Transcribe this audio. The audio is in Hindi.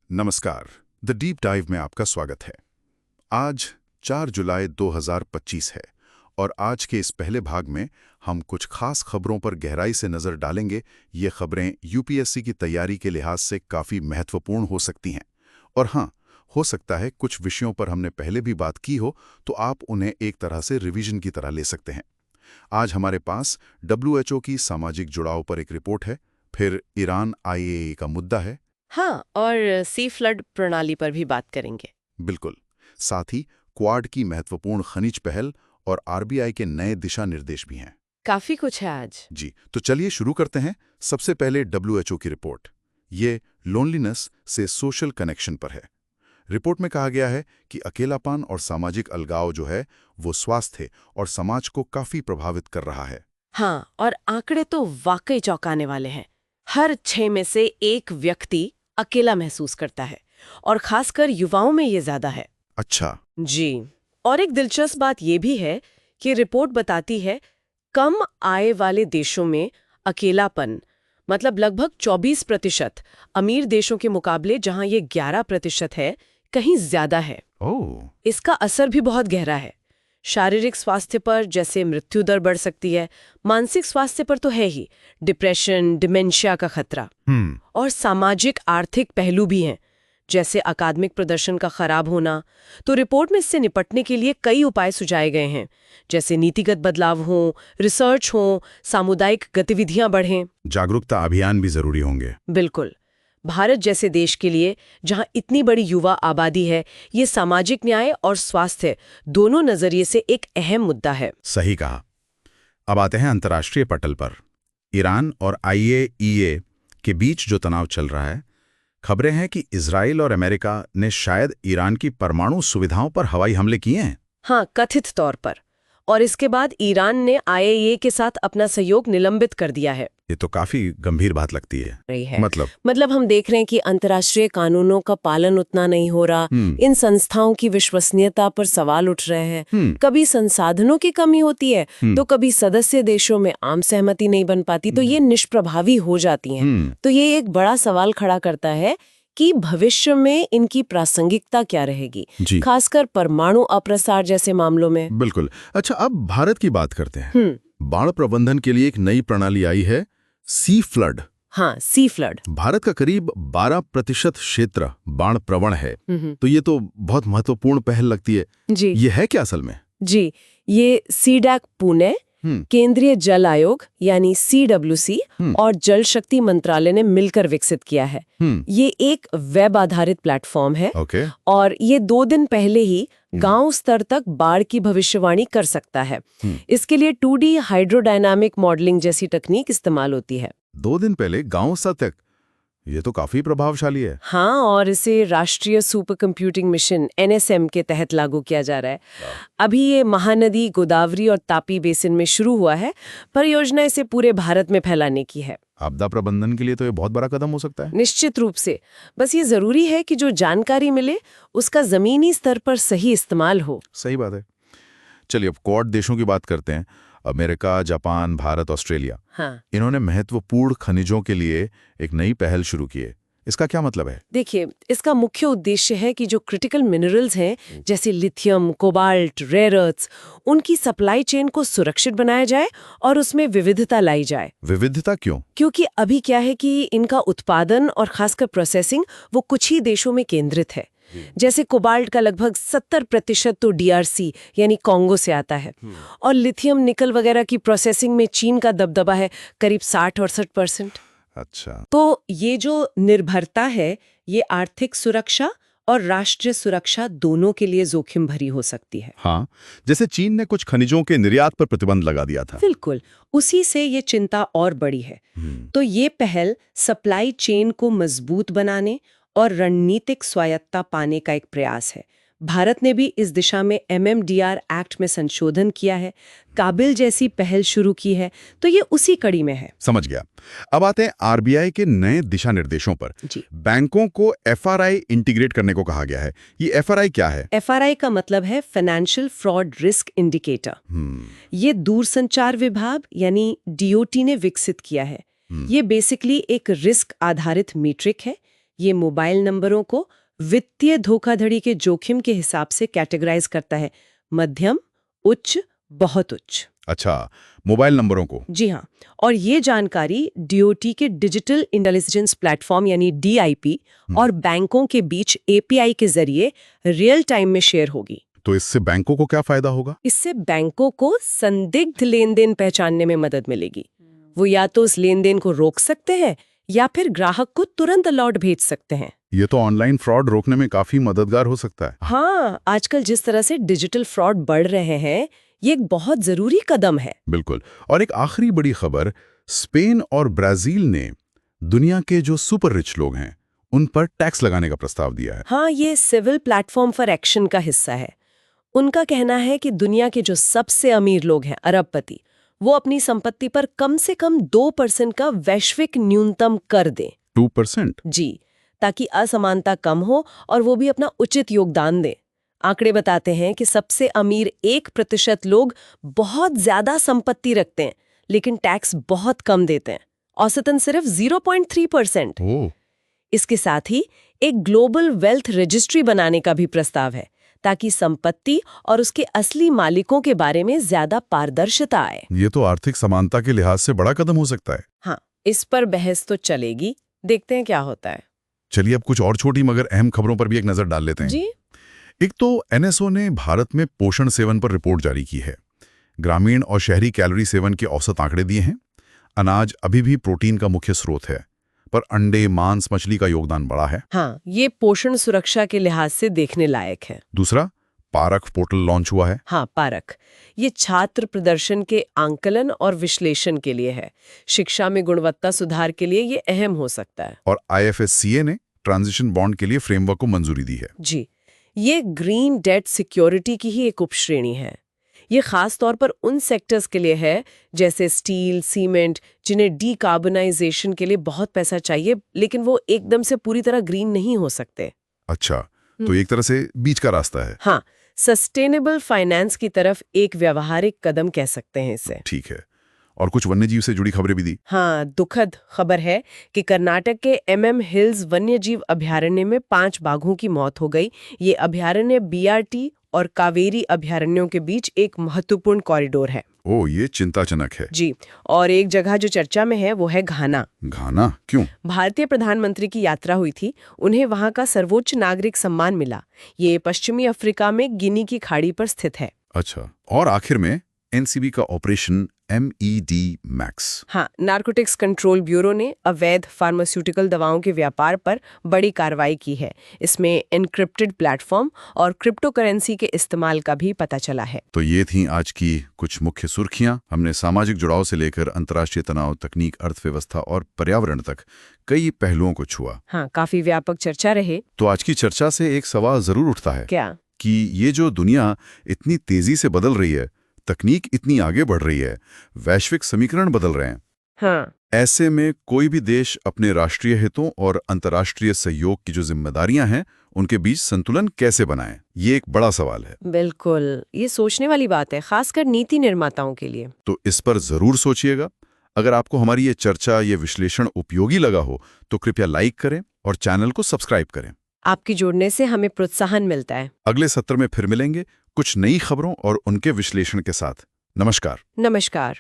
नमस्कार। द डीप डाइव में आपका स्वागत है। आज 4 जुलाई 2025 है और आज के इस पहले भाग में हम कुछ खास खबरों पर गहराई से नज़र डालेंगे। ये खबरें यूपीएससी की तैयारी के लिहाज से काफ़ी महत्वपूर्ण हो सकती हैं और हाँ, हो सकता है कुछ विषयों पर हमने पहले भी बात की हो तो आप उन्हें एक तरह से रिवीजन की तरह ले सकते हैं। आज हमारे पास WHO की सामाजिक जुड़ाव पर एक रिपोर्ट है, फिर ईरान IAEA का मुद्दा है। हाँ, और सी फ्लड प्रणाली पर भी बात करेंगे। बिल्कुल। साथ ही क्वाड की महत्वपूर्ण खनिज पहल और आरबीआई के नए दिशा निर्देश भी हैं। काफी कुछ है आज। जी, तो चलिए शुरू करते हैं। सबसे पहले WHO की रिपोर्ट। ये लोनलीनेस से सोशल कनेक्शन पर है। रिपोर्ट में कहा गया है कि अकेलापन और सामाजिक अलगाव जो है वो स्वास्थ्य और समाज को काफी प्रभावित कर रहा है। हाँ, और आंकड़े तो वाकई चौंकाने वाले हैं। हर 6 में से एक व्यक्ति अकेला महसूस करता है और खासकर युवाओं में ये ज्यादा है। अच्छा। जी, और एक दिलचस्प बात ये भी है कि रिपोर्ट बताती है कम आय वाले देशों में अकेलापन मतलब लगभग 24% अमीर देशों के मुकाबले, जहां ये 11% है, कहीं ज्यादा है। ओह। इसका असर भी बहुत गहरा है। शारीरिक स्वास्थ्य पर, जैसे मृत्यु दर बढ़ सकती है, मानसिक स्वास्थ्य पर तो है ही, डिप्रेशन, डिमेंशिया का खतरा, और सामाजिक आर्थिक पहलू भी हैं, जैसे अकादमिक प्रदर्शन का खराब होना। तो रिपोर्ट में इससे निपटने के लिए कई उपाय सुझाए गए हैं, जैसे नीतिगत बदलाव हो, रिसर्च हो, सामुदायिक गतिविधियां बढ़ें। जागरूकता अभियान भी जरूरी होंगे। बिल्कुल। भारत जैसे देश के लिए, जहां इतनी बड़ी युवा आबादी है, ये सामाजिक न्याय और स्वास्थ्य दोनों नजरिए से एक अहम मुद्दा है। सही कहा। अब आते हैं अंतर्राष्ट्रीय पटल पर। ईरान और IAEA के बीच जो तनाव चल रहा है, खबरें हैं कि इजराइल और अमेरिका ने शायद ईरान की परमाणु सुविधाओं पर हवाई हमले किए हैं। हाँ, कथित तौर पर। और इसके बाद ईरान ने IAEA के साथ अपना सहयोग निलंबित कर दिया है। ये तो काफी गंभीर बात लगती है। रही है। मतलब हम देख रहे हैं कि अंतर्राष्ट्रीय कानूनों का पालन उतना नहीं हो रहा। इन संस्थाओं की विश्वसनीयता पर सवाल उठ रहे हैं। कभी संसाधनों की कमी होती है, तो कभी सदस्य देशों में आम सहमति नहीं बन पाती, तो ये निष्प्रभावी हो जाती हैं। तो ये एक बड़ा सवाल खड़ा करता है कि भविष्य में इनकी प्रासंगिकता क्या रहेगी, खासकर परमाणु अप्रसार जैसे मामलों में। बिल्कुल। अच्छा, अब भारत की बात करते हैं। बाढ़ प्रबंधन के लिए एक नई प्रणाली आई है, सी फ्लड। हाँ, सी फ्लड। भारत का करीब 12% क्षेत्र बाढ़ प्रवण है, तो ये तो बहुत महत्वपूर्ण पहल लगती है। जी, ये है क्या असल में? जी, ये सीडैक पुणे, केंद्रीय जल आयोग यानी CWC और जल शक्ति मंत्रालय ने मिलकर विकसित किया है। ये एक वेब आधारित प्लेटफॉर्म है। और ये 2 दिन पहले ही गांव स्तर तक बाढ़ की भविष्यवाणी कर सकता है। इसके लिए 2D हाइड्रोडायनामिक मॉडलिंग जैसी तकनीक इस्तेमाल होती है। 2 दिन पहले गांव स्तर तक, ये तो काफी प्रभावशाली है। हाँ, और इसे राष्ट्रीय सुपर कंप्यूटिंग मिशन NSM के तहत लागू किया जा रहा है। अभी ये महानदी, गोदावरी और तापी बेसिन में शुरू हुआ है। परियोजना इसे पूरे भारत में फैलाने की है। आपदा प्रबंधन के लिए तो ये बहुत बड़ा कदम हो सकता है। निश्चित रूप से। बस ये जरूरी है कि जो जानकारी मिले उसका जमीनी स्तर पर सही इस्तेमाल हो। सही बात है। चलिए अब क्वाड देशों की बात करते हैं। अमेरिका, जापान, भारत, ऑस्ट्रेलिया, हाँ, इन्होंने महत्वपूर्ण खनिजों के लिए एक नई पहल शुरू की है। इसका क्या मतलब है? देखिए, इसका मुख्य उद्देश्य है कि जो क्रिटिकल मिनरल्स हैं, जैसे लिथियम, कोबाल्ट, रेयर अर्थ्स, उनकी सप्लाई चेन को सुरक्षित बनाया जाए और उसमें विविधता लाई जाए। विविधता क्यों? क्योंकि अभी क्या है कि इनका उत्पादन और खासकर प्रोसेसिंग वो कुछ ही देशों में केंद्रित है। जैसे कोबाल्ट का लगभग 70% तो DRC यानी कांगो से आता है, और लिथियम, निकल वगैरह की प्रोसेसिंग में चीन का दबदबा है, करीब 60-68%। अच्छा। तो ये जो निर्भरता है, ये आर्थिक सुरक्षा और राष्ट्रीय सुरक्षा दोनों के लिए जोखिम भरी हो सकती है। हाँ, जैसे चीन ने कुछ खनिजों के निर्यात पर प्रतिबंध लगा दिया था। बिल्कुल, उसी से ये चिंता और बड़ी है। तो ये पहल सप्लाई चेन को मजबूत बनाने और रणनीतिक स्वायत्तता पाने का एक प्रयास है। भारत ने भी इस दिशा में MMDR एक्ट में संशोधन किया है, काबिल जैसी पहल शुरू की है, तो ये उसी कड़ी में है। समझ गया। अब आते हैं RBI के नए दिशा निर्देशों पर। जी। बैंकों को FRI इंटीग्रेट करने को कहा गया है। ये FRI क्या है? FRI का मतलब है फाइनेंशियल फ्रॉड रिस्क इंडिकेटर। ये दूरसंचार विभाग यानी DOT ने विकसित किया है। ये बेसिकली एक रिस्क आधारित मीट्रिक है ये मोबाइल नंबरों को वित्तीय धोखाधड़ी के जोखिम के हिसाब से कैटेगराइज करता है, मध्यम, उच्च, बहुत उच्च। अच्छा, मोबाइल नंबरों को। जी हाँ, और ये जानकारी डीओटी के डिजिटल इंटेलिजेंस प्लेटफॉर्म यानी डीआईपी और बैंकों के बीच एपीआई के जरिए रियल टाइम में शेयर होगी। तो इससे बैंकों को क्या फायदा होगा? इससे बैंकों को संदिग्ध लेन देन पहचानने में मदद मिलेगी। वो या तो उस लेन देन को रोक सकते हैं या फिर ग्राहक को तुरंत अलर्ट भेज सकते हैं। ये तो ऑनलाइन फ्रॉड रोकने में काफी मददगार हो सकता है। हाँ, आजकल जिस तरह से डिजिटल फ्रॉड बढ़ रहे हैं, ये एक बहुत जरूरी कदम है। बिल्कुल। और एक आखिरी बड़ी खबर, स्पेन और ब्राजील ने दुनिया के जो सुपर रिच लोग हैं उन पर टैक्स लगाने का प्रस्ताव दिया है। हाँ, ये सिविल प्लेटफॉर्म फॉर एक्शन का हिस्सा है। उनका कहना है कि दुनिया के जो सबसे अमीर लोग हैं, अरबपति, वो अपनी संपत्ति पर कम से कम 2% का वैश्विक न्यूनतम कर दें। 2%? जी, ताकि असमानता कम हो और वो भी अपना उचित योगदान दें। आंकड़े बताते हैं कि सबसे अमीर 1% लोग बहुत ज्यादा संपत्ति रखते हैं, लेकिन टैक्स बहुत कम देते हैं, औसतन सिर्फ 0.3%। ओह, इसके साथ ही एक ग्लोबल वेल्थ रजिस्ट्री बनाने का भी प्रस्ताव है, ताकि संपत्ति और उसके असली मालिकों के बारे में ज्यादा पारदर्शिता आए। ये तो आर्थिक समानता के लिहाज से बड़ा कदम हो सकता है। हाँ, इस पर बहस तो चलेगी, देखते हैं क्या होता है। चलिए अब कुछ और छोटी मगर अहम खबरों पर भी एक नजर डाल लेते हैं। जी, एक तो एनएसओ ने भारत में पोषण सेवन पर रिपोर्ट जारी की है। ग्रामीण और शहरी कैलोरी सेवन के औसत आंकड़े दिए हैं। अनाज अभी भी प्रोटीन का मुख्य स्रोत है, पर अंडे, मांस, मछली का योगदान बड़ा है। हाँ, ये पोषण सुरक्षा के लिहाज से देखने लायक है। दूसरा, पारख पोर्टल लॉन्च हुआ है। हाँ, पारख, ये छात्र प्रदर्शन के आंकलन और विश्लेषण के लिए है। शिक्षा में गुणवत्ता सुधार के लिए ये अहम हो सकता है। और आईएफएससीए ने ट्रांजिशन बॉन्ड के लिए फ्रेमवर्क को मंजूरी दी है। जी, ये ग्रीन डेट सिक्योरिटी की ही एक उपश्रेणी है। ये खास तौर पर उन सेक्टर्स के लिए है जैसे स्टील, सीमेंट, जिन्हें डीकार्बनाइजेशन के लिए बहुत पैसा चाहिए, लेकिन वो एकदम से पूरी तरह ग्रीन नहीं हो सकते। अच्छा, तो एक तरह से बीच का रास्ता है। हाँ, सस्टेनेबल फाइनेंस की तरफ एक व्यावहारिक कदम कह सकते हैं इसे। ठीक है। और कुछ वन्यजीव से जुड़ी खबरें भी दी। हाँ, दुखद खबर है कि कर्नाटक के एमएम हिल्स वन्यजीव अभयारण्य में 5 बाघों की मौत हो गई। ये अभयारण्य बीआरटी और कावेरी अभयारण्यों के बीच एक महत्वपूर्ण कॉरिडोर है। ओह, ये चिंताजनक है। जी, और एक जगह जो चर्चा में है वो है घाना। घाना क्यों? भारतीय प्रधानमंत्री की यात्रा हुई थी, उन्हें वहां का सर्वोच्च नागरिक सम्मान मिला। ये पश्चिमी अफ्रीका में गिनी की खाड़ी पर स्थित है। अच्छा, और आखिर में एनसीबी का ऑपरेशन MED मैक्स। हाँ, नार्कोटिक्स कंट्रोल ब्यूरो ने अवैध फार्मास्यूटिकल दवाओं के व्यापार पर बड़ी कार्रवाई की है। इसमें एन्क्रिप्टेड प्लेटफॉर्म और क्रिप्टो करेंसी के इस्तेमाल का भी पता चला है। तो ये थी आज की कुछ मुख्य सुर्खियां। हमने सामाजिक जुड़ाव से लेकर अंतर्राष्ट्रीय तनाव, तकनीक, अर्थव्यवस्था और पर्यावरण तक कई पहलुओं को छुआ। हाँ, काफी व्यापक चर्चा रहे। तो आज की चर्चा से एक सवाल जरूर उठता है। क्या? कि ये जो दुनिया इतनी तेजी से बदल रही है, तकनीक इतनी आगे बढ़ रही है, वैश्विक समीकरण बदल रहे हैं, हाँ, ऐसे में कोई भी देश अपने राष्ट्रीय हितों और अंतर्राष्ट्रीय सहयोग की जो जिम्मेदारियां हैं उनके बीच संतुलन कैसे बनाए, ये एक बड़ा सवाल है। बिल्कुल, ये सोचने वाली बात है, खासकर नीति निर्माताओं के लिए। तो इस पर जरूर सोचिएगा। अगर आपको हमारी ये चर्चा, ये विश्लेषण उपयोगी लगा हो तो कृपया लाइक करें और चैनल को सब्सक्राइब करें। आपकी जुड़ने से हमें प्रोत्साहन मिलता है। अगले सत्र में फिर मिलेंगे कुछ नई खबरों और उनके विश्लेषण के साथ। नमस्कार। नमस्कार।